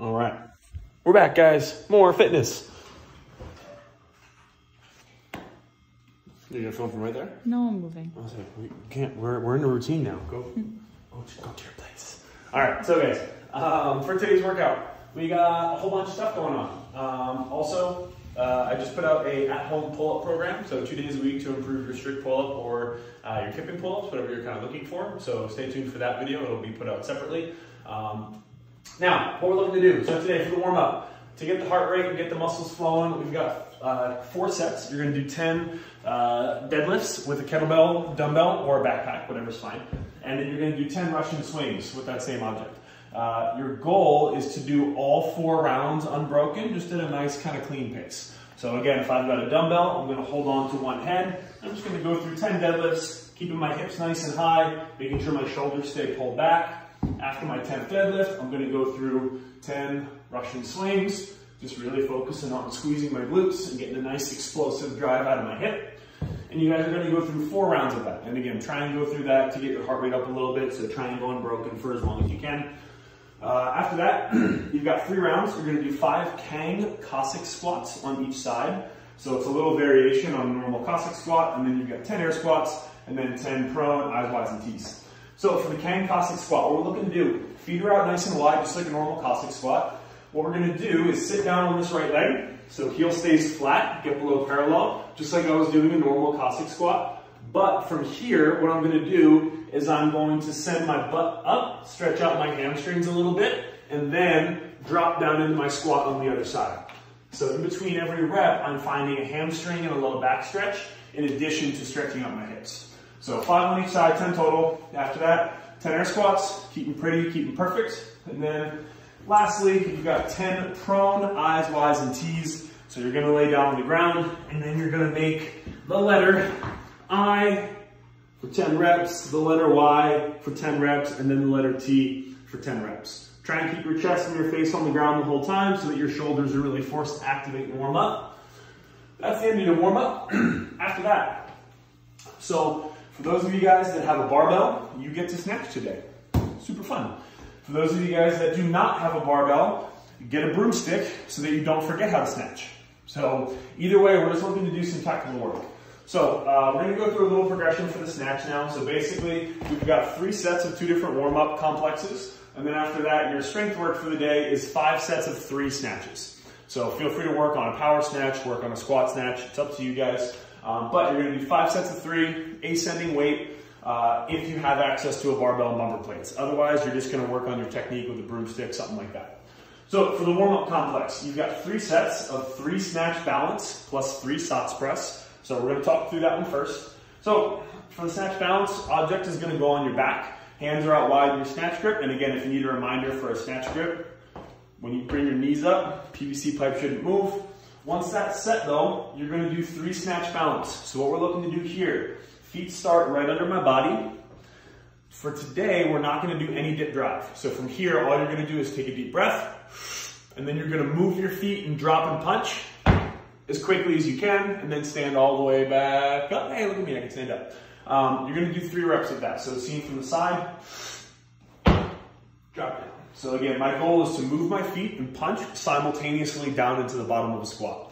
All right, we're back, guys. More fitness. You gonna film from right there? No, I'm moving. Oh, sorry. We can't. We're in a routine now. Go to your place. All right, so guys, for today's workout, we got a whole bunch of stuff going on. Also, I just put out a at-home pull-up program, so 2 days a week to improve your strict pull-up or your kipping pull-ups, whatever you're kind of looking for. So stay tuned for that video. It'll be put out separately. Now, what we're looking to do, so today for the warm-up, to get the heart rate and get the muscles flowing, we've got 4 sets. You're gonna do 10 deadlifts with a kettlebell, dumbbell, or a backpack, whatever's fine. And then you're gonna do 10 Russian swings with that same object. Your goal is to do all 4 rounds unbroken, just at a nice kind of clean pace. So again, if I've got a dumbbell, I'm gonna hold on to one head. I'm just gonna go through 10 deadlifts, keeping my hips nice and high, making sure my shoulders stay pulled back. After my 10th deadlift, I'm gonna go through 10 Russian swings, just really focusing on squeezing my glutes and getting a nice explosive drive out of my hip. And you guys are gonna go through 4 rounds of that. And again, try and go through that to get your heart rate up a little bit, so try and go unbroken for as long as you can. After that, you've got 3 rounds. We're gonna do 5 Kang Cossack squats on each side. So it's a little variation on a normal Cossack squat, and then you've got 10 air squats, and then 10 prone, eyes wide, and T's. So for the Kang Cossack squat, what we're looking to do, feet are out nice and wide, just like a normal Cossack squat. What we're gonna do is sit down on this right leg, so heel stays flat, get below parallel, just like I was doing a normal Cossack squat. But from here, what I'm gonna do is I'm going to send my butt up, stretch out my hamstrings a little bit, and then drop down into my squat on the other side. So in between every rep, I'm finding a hamstring and a low back stretch, in addition to stretching out my hips. So 5 on each side, 10 total. After that, 10 air squats, keep them pretty, keep them perfect. And then lastly, you've got 10 prone, eyes, Ys, and Ts. So you're gonna lay down on the ground, and then you're gonna make the letter I for 10 reps, the letter Y for 10 reps, and then the letter T for 10 reps. Try and keep your chest and your face on the ground the whole time so that your shoulders are really forced to activate and warm up. That's the end of your warm up. After that, so for those of you guys that have a barbell, you get to snatch today. Super fun. For those of you guys that do not have a barbell, get a broomstick so that you don't forget how to snatch. So either way, we're just looking to do some technical work. So we're gonna go through a little progression for the snatch now. So basically, we've got 3 sets of 2 different warm-up complexes. And then after that, your strength work for the day is 5 sets of 3 snatches. So feel free to work on a power snatch, work on a squat snatch. It's up to you guys. But you're gonna do 5 sets of 3, ascending weight, if you have access to a barbell and bumper plates. Otherwise, you're just gonna work on your technique with a broomstick, something like that. So for the warm-up complex, you've got 3 sets of 3 snatch balance plus 3 SOTS press. So we're gonna talk through that one first. So for the snatch balance, object is gonna go on your back. Hands are out wide in your snatch grip. And again, if you need a reminder for a snatch grip, when you bring your knees up, PVC pipe shouldn't move. Once that's set though, you're gonna do 3 snatch balance. So what we're looking to do here, feet start right under my body. For today, we're not gonna do any dip drive. So from here, all you're gonna do is take a deep breath, and then you're gonna move your feet and drop and punch as quickly as you can, and then stand all the way back up. Hey, look at me, I can stand up. You're gonna do 3 reps of that. So seen from the side, drop down. So again, my goal is to move my feet and punch simultaneously down into the bottom of a squat.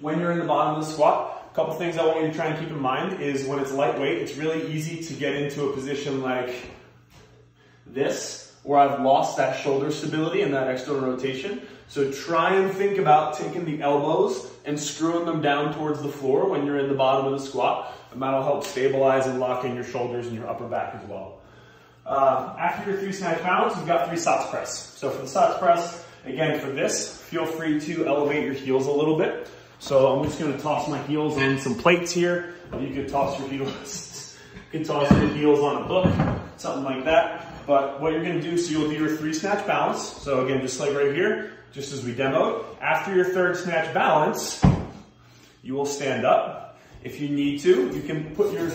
When you're in the bottom of the squat, a couple things I want you to try and keep in mind is when it's lightweight, it's really easy to get into a position like this, where I've lost that shoulder stability and that external rotation. So try and think about taking the elbows and screwing them down towards the floor when you're in the bottom of the squat, and that'll help stabilize and lock in your shoulders and your upper back as well. After your 3 snatch balance, you've got 3 SOTS press. So for the SOTS press, again for this, feel free to elevate your heels a little bit. So I'm just gonna toss my heels on some plates here. You could toss your heels, on a book, something like that. But what you're gonna do, so you'll do your 3 snatch balance. So again, just like right here, just as we demoed. After your 3rd snatch balance, you will stand up. If you need to, you can put your,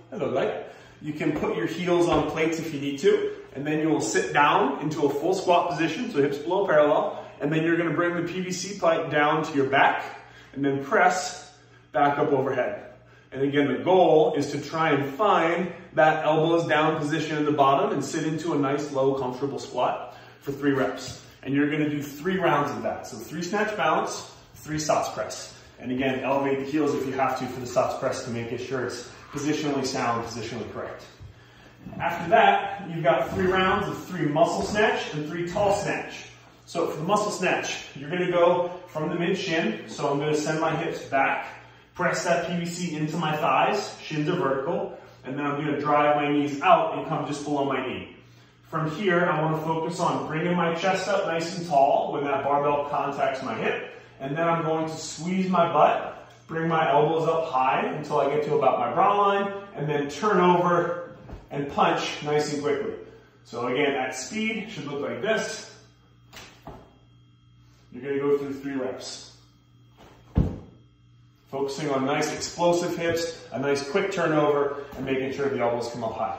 hello light. You can put your heels on plates if you need to, and then you will sit down into a full squat position, so hips below parallel, and then you're gonna bring the PVC pipe down to your back, and then press back up overhead. And again, the goal is to try and find that elbows down position in the bottom and sit into a nice, low, comfortable squat. for 3 reps. And you're gonna do 3 rounds of that. So 3 snatch balance, 3 SOTS press. And again, elevate the heels if you have to for the SOTS press to make sure it's positionally sound, positionally correct. After that, you've got 3 rounds of 3 muscle snatch and 3 tall snatch. So for the muscle snatch, you're gonna go from the mid shin. So I'm gonna send my hips back, press that PVC into my thighs, shins are vertical, and then I'm gonna drive my knees out and come just below my knee. From here, I wanna focus on bringing my chest up nice and tall when that barbell contacts my hip, and then I'm going to squeeze my butt, bring my elbows up high until I get to about my bra line, and then turn over and punch nice and quickly. So again, at speed, it should look like this. You're gonna go through 3 reps. Focusing on nice explosive hips, a nice quick turnover, and making sure the elbows come up high.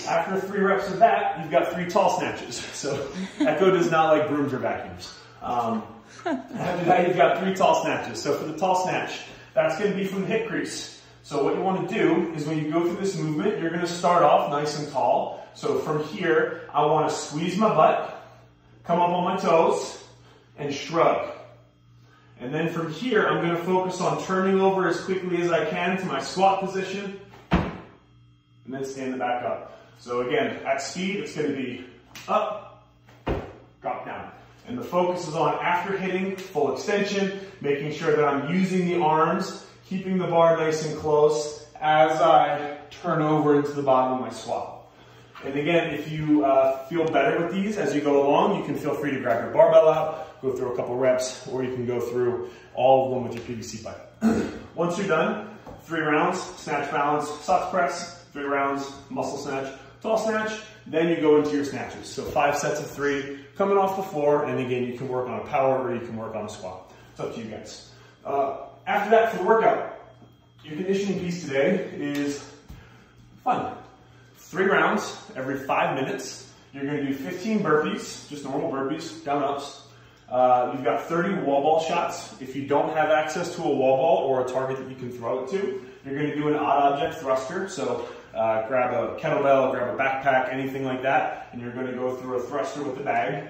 After 3 reps of that, you've got 3 tall snatches. So Echo does not like brooms or vacuums. After that, you've got 3 tall snatches. So for the tall snatch, that's gonna be from the hip crease. So what you wanna do is when you go through this movement, you're gonna start off nice and tall. So from here, I wanna squeeze my butt, come up on my toes, and shrug. And then from here, I'm going to focus on turning over as quickly as I can to my squat position, and then stand it back up. So again, at speed, it's going to be up, drop down. And the focus is on after hitting, full extension, making sure that I'm using the arms, keeping the bar nice and close as I turn over into the bottom of my squat. And again, if you feel better with these as you go along, you can feel free to grab your barbell out, go through a couple reps, or you can go through all of them with your PVC pipe. Once you're done, 3 rounds, snatch balance, SOTS press, 3 rounds, muscle snatch, tall snatch, then you go into your snatches. So 5 sets of 3 coming off the floor, and again, you can work on a power or you can work on a squat. It's up to you guys. After that, for the workout, your conditioning piece today is fun. 3 rounds every 5 minutes. You're going to do 15 burpees, just normal burpees, down ups. You've got 30 wall ball shots. If you don't have access to a wall ball or a target that you can throw it to, you're going to do an odd object thruster. So grab a kettlebell, grab a backpack, anything like that, and you're going to go through a thruster with the bag.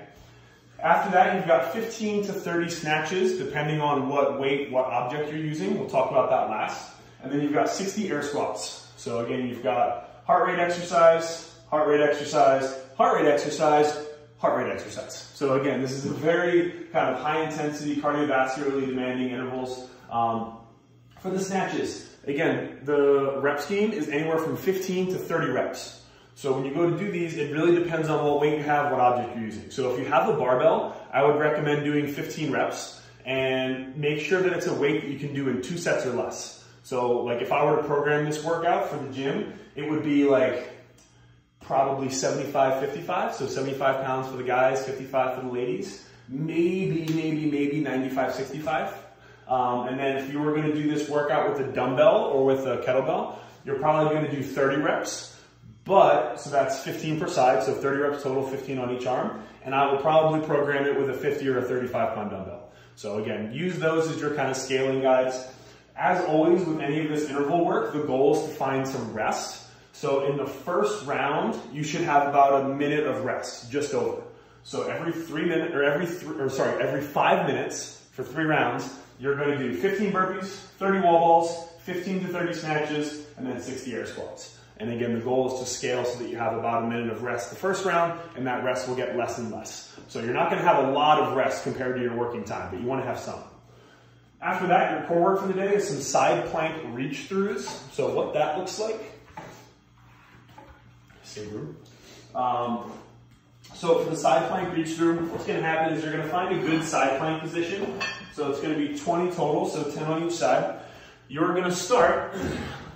After that, you've got 15 to 30 snatches, depending on what weight, what object you're using. We'll talk about that last. And then you've got 60 air squats. So again, you've got heart rate exercise, heart rate exercise, heart rate exercise, heart rate exercise. So again, this is a very kind of high intensity, cardiovascularly demanding intervals. For the snatches, again, the rep scheme is anywhere from 15 to 30 reps. So when you go to do these, it really depends on what weight you have, what object you're using. So if you have a barbell, I would recommend doing 15 reps and make sure that it's a weight that you can do in 2 sets or less. So like if I were to program this workout for the gym, it would be like probably 75-55, so 75 pounds for the guys, 55 for the ladies, maybe 95-65. And then if you were going to do this workout with a dumbbell or with a kettlebell, you're probably going to do 30 reps, so that's 15 per side, so 30 reps total, 15 on each arm, and I will probably program it with a 50 or a 35 pound dumbbell. So again, use those as your kind of scaling guides. As always with any of this interval work, the goal is to find some rest. So in the first round, you should have about a minute of rest, just over. So every 5 minutes for 3 rounds, you're going to do 15 burpees, 30 wall balls, 15 to 30 snatches, and then 60 air squats. And again, the goal is to scale so that you have about a minute of rest the first round, and that rest will get less and less. So you're not going to have a lot of rest compared to your working time, but you want to have some. After that, your core work for the day is some side plank reach throughs. So what that looks like. So for the side plank reach through, what's going to happen is you're going to find a good side plank position. So it's going to be 20 total, so 10 on each side. You're going to start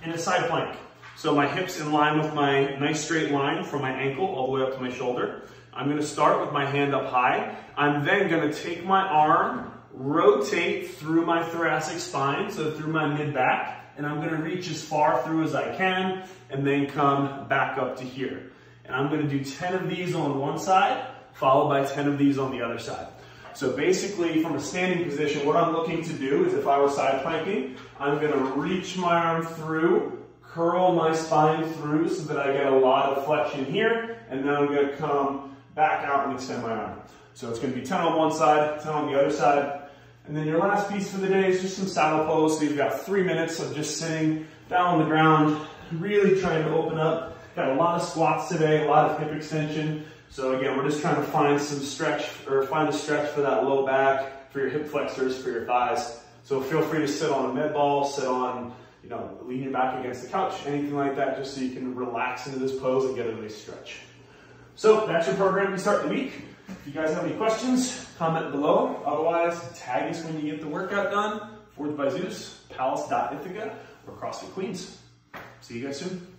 in a side plank. So my hips in line with my nice straight line from my ankle all the way up to my shoulder. I'm going to start with my hand up high. I'm then going to take my arm, rotate through my thoracic spine, so through my mid-back, and I'm going to reach as far through as I can, and then come back up to here. And I'm going to do 10 of these on one side, followed by 10 of these on the other side. So basically, from a standing position, what I'm looking to do is if I was side planking, I'm going to reach my arm through, curl my spine through so that I get a lot of flexion here, and then I'm going to come back out and extend my arm. So it's going to be 10 on one side, 10 on the other side. And then your last piece for the day is just some saddle pose. So you've got 3 minutes of just sitting down on the ground, really trying to open up. Got a lot of squats today, a lot of hip extension. So again, we're just trying to find some stretch, or find a stretch for that low back, for your hip flexors, for your thighs. So feel free to sit on a med ball, sit on, you know, lean your back against the couch, anything like that, just so you can relax into this pose and get a nice stretch. So that's your program to start the week. If you guys have any questions, comment below. Otherwise, tag us when you get the workout done. Forged by Zeus, Palace.Ithaca, or CrossFit Queens. See you guys soon.